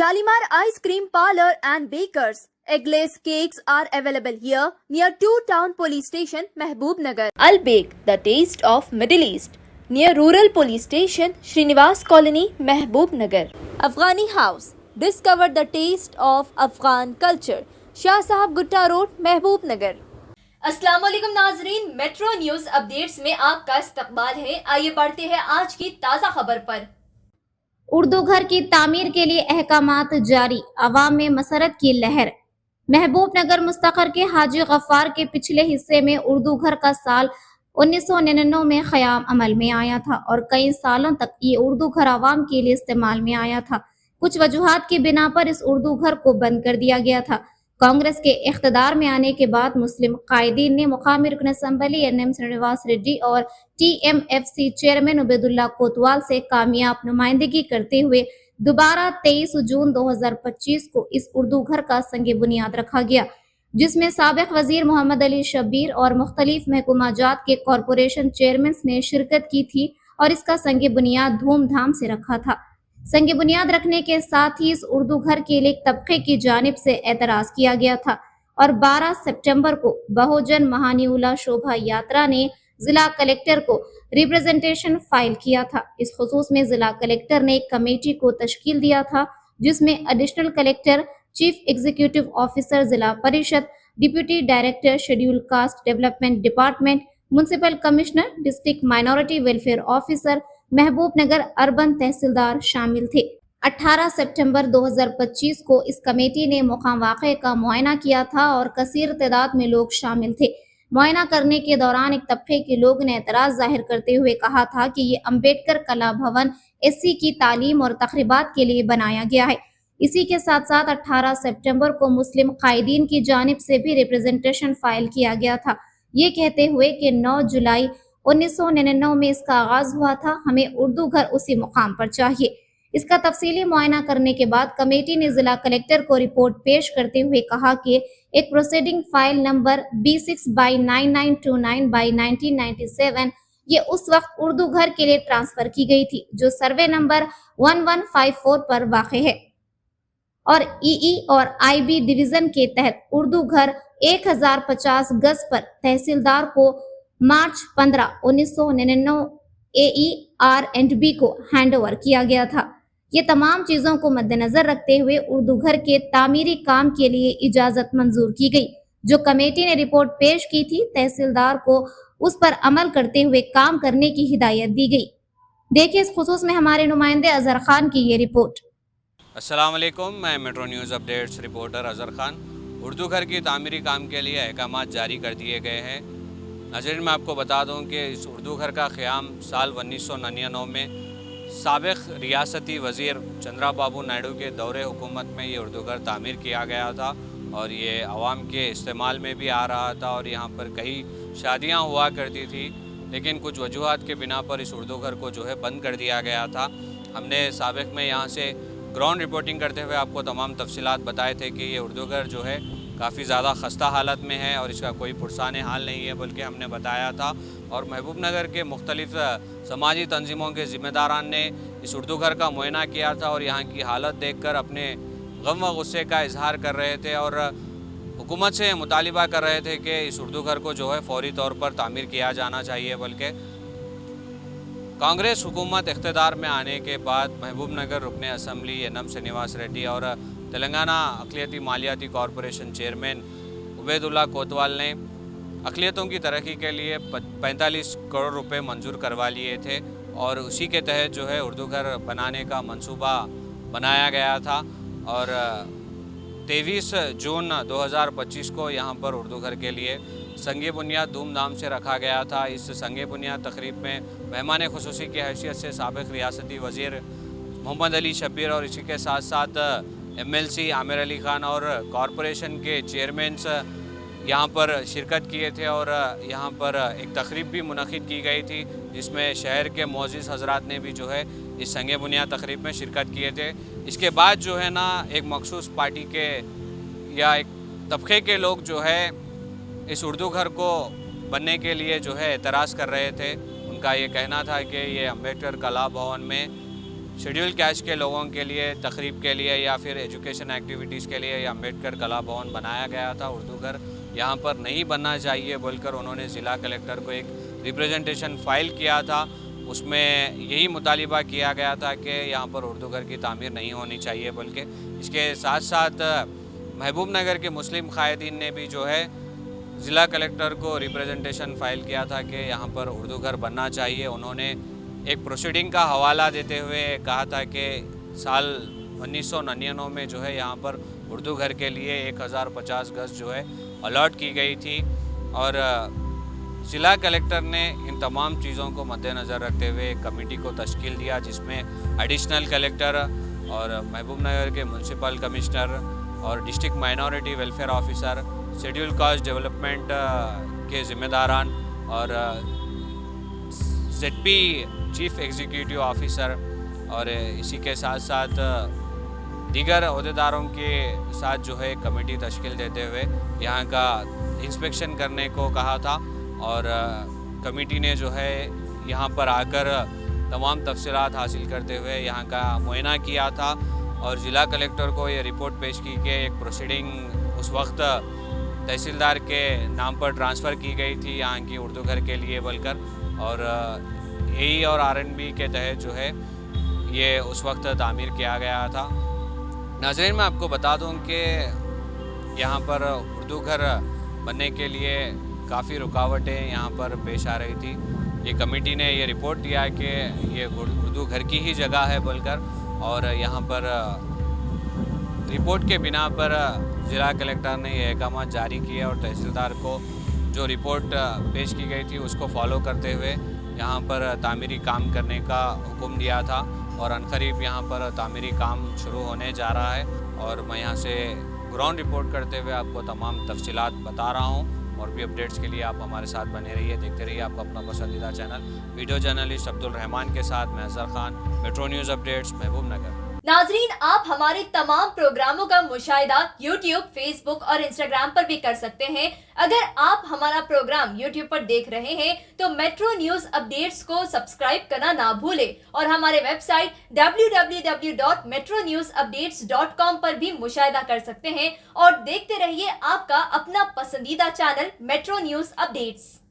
Shalimar Ice Cream Parlor and Bakers. Eggless cakes are available here near 2 Town Police Station, Mehboob Nagar. Al Bake, the taste of Middle East, near Rural Police Station, Srinivas Colony, Mehboob Nagar. Afghani House. Discover the taste of Afghan culture. Shah Sahab Gutta Road, Mehboob Nagar. अस्सलाम वालेकुम नाजरीन, metro news updates में आपका इस्तकबाल है। आइए बढ़ते हैं आज की ताज़ा खबर पर। उर्दू घर की तामीर के लिए अहकामात जारी, अवाम में मसरत की लहर। महबूब नगर मुस्तकर के हाजी गफ्फार के पिछले हिस्से में उर्दू घर का साल 1999 में क़याम अमल में आया था और कई सालों तक ये उर्दू घर आवाम के लिए इस्तेमाल में आया था। कुछ वजूहात की बिना पर इस उर्दू घर को बंद कर दिया गया था। कांग्रेस के इख्तिदार में आने के बाद मुस्लिम कायदीन ने मुकामी रुकन असम्बली एनएम श्रीनिवास रेड्डी और टीएमएफसी चेयरमैन उबैदुल्ला कोतवाल से कामयाब नुमाइंदगी करते हुए दोबारा 23 जून 2025 को इस उर्दू घर का संग बुनियाद रखा गया, जिसमें साबिक वजीर मोहम्मद अली शब्बीर और मुख्तलिफ महकुमाजात के कॉरपोरेशन चेयरमैन ने शिरकत की थी और इसका संग बुनियाद धूमधाम से रखा था। संग बुनियाद रखने के साथ ही इस उर्दू घर के लिए एक तबके की जानिब से एतराज किया गया था और 12 सितंबर को बहुजन महानिउला शोभा यात्रा ने जिला कलेक्टर को रिप्रेजेंटेशन फाइल किया था। इस खुसूस में जिला कलेक्टर ने एक कमेटी को तश्कील दिया था, जिसमें additional collector, chief executive officer जिला परिषद, deputy director schedule caste development department, municipal commissioner, district minority welfare officer, महबूब नगर अर्बन तहसीलदार शामिल थे। 18 सितंबर 2025 को इस कमेटी ने मकाम वाक़े का मुआयना किया था और कसीर तादाद में लोग शामिल थे। मुआयना करने के दौरान एक तबके के लोग ने एतराज जाहिर करते हुए कहा था कि ये अम्बेडकर कला भवन एससी की तालीम और तकरीबात के लिए बनाया गया है। इसी के साथ साथ 18 सितंबर को मुस्लिम कायदीन की जानिब से भी रिप्रेजेंटेशन फाइल किया गया था, ये कहते हुए कि 9 जुलाई 1999 में इसका आगाज हुआ था, हमें उर्दू घर उसी मुकाम पर चाहिए। इसका तफसीली मुआयना करने के बाद कमेटी ने जिला कलेक्टर को रिपोर्ट पेश करते हुए कहा कि एक प्रोसीडिंग फाइल नंबर B6/9929/1997 ये उस वक्त उर्दू घर के लिए ट्रांसफर की गई थी, जो सर्वे नंबर 1154 पर वाक़ है और ईई और आईबी डिवीजन के तहत उर्दू घर 1050 गज पर तहसीलदार को मार्च 15, 1999 AER&B को हैंड ओवर किया गया था। ये तमाम चीजों को मद्देनजर रखते हुए उर्दू घर के तामीरी काम के लिए इजाजत मंजूर की गई। जो कमेटी ने रिपोर्ट पेश की थी, तहसीलदार को उस पर अमल करते हुए काम करने की हिदायत दी गई। देखिए इस खुसूस में हमारे नुमाइंदे अजहर खान की ये रिपोर्ट। अस्सलाम वालेकुम, मैं metro news updates reporter Azhar Khan. Urdu घर की तामीरी काम के लिए अहकामात जारी कर दिए गए हैं। नाज़रीन, मैं आपको बता दूं कि इस उर्दू घर का क़याम साल 1999 में साबिक़ रियासती वज़ीर चंद्रा बाबू नायडू के दौरे हुकूमत में ये उर्दू घर तामीर किया गया था और ये आवाम के इस्तेमाल में भी आ रहा था और यहाँ पर कई शादियाँ हुआ करती थी, लेकिन कुछ वजूहात के बिना पर इस उर्दू घर को जो है बंद कर दिया गया था। हमने साबिक़ में यहाँ से ग्राउंड रिपोर्टिंग करते हुए आपको तमाम तफसीलात बताए थे कि ये उर्दू घर जो है काफ़ी ज़्यादा खस्ता हालत में है और इसका कोई पुरसान हाल नहीं है, बल्कि हमने बताया था। और महबूब नगर के मुख्तलिफ़ समाजी तंजीमों के ज़िम्मेदारान ने इस उर्दू घर का मुआयना किया था और यहाँ की हालत देखकर अपने गम व गुस्से का इजहार कर रहे थे और हुकूमत से मुतालिबा कर रहे थे कि इस उर्दू घर को जो है फ़ौरी तौर पर तामीर किया जाना चाहिए। बल्कि कांग्रेस हुकूमत इख्तिदार में आने के बाद महबूब नगर रुकन असम्बली एनएम श्रीनिवास रेड्डी और तेलंगाना अक़लियती मालियाती कॉरपोरेशन चेयरमैन उबैदुल्ला कोतवाल ने अक़लियतों की तरक्की के लिए 45 करोड़ रुपए मंजूर करवा लिए थे और उसी के तहत जो है उर्दू घर बनाने का मंसूबा बनाया गया था और 23 जून 2025 को यहाँ पर उर्दू घर के लिए संग बुनियाद धूमधाम से रखा गया था। इस संग बुनियाद तकरीब में मेहमान खुसूसी की हैसियत से साबिक़ रियासती वज़ीर मोहम्मद अली शब्बीर और इसी के साथ साथ MLC आमिर अली ख़ान और कॉरपोरेशन के चेयरमैन्स यहाँ पर शिरकत किए थे और यहाँ पर एक तकरीब भी मुनक़िद की गई थी, जिसमें शहर के मोअज़्ज़िज़ हज़रात ने भी जो है इस संग बुनियाद तकरीब में शिरकत किए थे। इसके बाद जो है ना एक मखसूस पार्टी के या एक तबके के लोग जो है इस उर्दू घर को बनने के लिए जो है एतराज़ कर रहे थे। उनका ये कहना था कि ये अम्बेडकर कला भवन में शेड्यूल कैस्ट के लोगों के लिए तकरीब के लिए या फिर एजुकेशन एक्टिविटीज़ के लिए ये अम्बेडकर कला भवन बनाया गया था। उर्दू घर यहाँ पर नहीं बनना चाहिए बोलकर उन्होंने ज़िला कलेक्टर को एक रिप्रेजेंटेशन फ़ाइल किया था। उसमें यही मुतालिबा किया गया था कि यहाँ पर उर्दू घर की तामीर नहीं होनी चाहिए। बल्कि इसके साथ साथ महबूब नगर के मुस्लिम क़ायदीन ने भी जो है ज़िला कलेक्टर को रिप्रेजेंटेशन फ़ाइल किया था कि यहाँ पर उर्दू घर बनना चाहिए। उन्होंने एक प्रोसीडिंग का हवाला देते हुए कहा था कि साल 1999 में जो है यहाँ पर उर्दू घर के लिए 1050 गज जो है अलॉट की गई थी और ज़िला कलेक्टर ने इन तमाम चीज़ों को मद्देनज़र रखते हुए एक कमेटी को तश्कील दिया जिसमें एडिशनल कलेक्टर और महबूब नगर के म्यूनसिपल कमिश्नर और district minority welfare officer, schedule caste development के ज़िम्मेदारान और ZP चीफ एग्जीक्यूटिव ऑफिसर और इसी के साथ साथ दीगर अहदेदारों के साथ जो है कमेटी तश्कील देते हुए यहाँ का इंस्पेक्शन करने को कहा था और कमेटी ने जो है यहाँ पर आकर तमाम तफसीलात हासिल करते हुए यहाँ का मुआयना किया था और ज़िला कलेक्टर को ये रिपोर्ट पेश की कि एक प्रोसीडिंग उस वक्त तहसीलदार के नाम पर ट्रांसफ़र की गई थी यहाँ की उर्दू घर के लिए बोलकर और AE और RNB के तहत जो है ये उस वक्त तामीर किया गया था। नाज़रीन, मैं आपको बता दूं कि यहाँ पर उर्दू घर बनने के लिए काफ़ी रुकावटें यहाँ पर पेश आ रही थी। ये कमेटी ने ये रिपोर्ट दिया कि ये उर्दू घर की ही जगह है बोलकर और यहाँ पर रिपोर्ट के बिना पर ज़िला कलेक्टर ने ये अहकाम जारी किए और तहसीलदार को जो रिपोर्ट पेश की गई थी उसको फॉलो करते हुए यहाँ पर तामीरी काम करने का हुक्म दिया था और अनकरीब यहाँ पर तामीरी काम शुरू होने जा रहा है और मैं यहाँ से ग्राउंड रिपोर्ट करते हुए आपको तमाम तफसीलात बता रहा हूँ और भी अपडेट्स के लिए आप हमारे साथ बने रहिए, देखते रहिए आपका अपना पसंदीदा channel video journalist Abdul Rahman के साथ मैं Azhar Khan, metro news updates, महबूब नगर। नाजरीन, आप हमारे तमाम प्रोग्रामों का मुशाहिदा YouTube, Facebook और Instagram पर भी कर सकते हैं। अगर आप हमारा प्रोग्राम YouTube पर देख रहे हैं तो मेट्रो न्यूज अपडेट्स को सब्सक्राइब करना ना भूलें और हमारे वेबसाइट www.metronewsupdates.com पर भी मुशाहिदा कर सकते हैं और देखते रहिए आपका अपना पसंदीदा चैनल मेट्रो न्यूज अपडेट्स।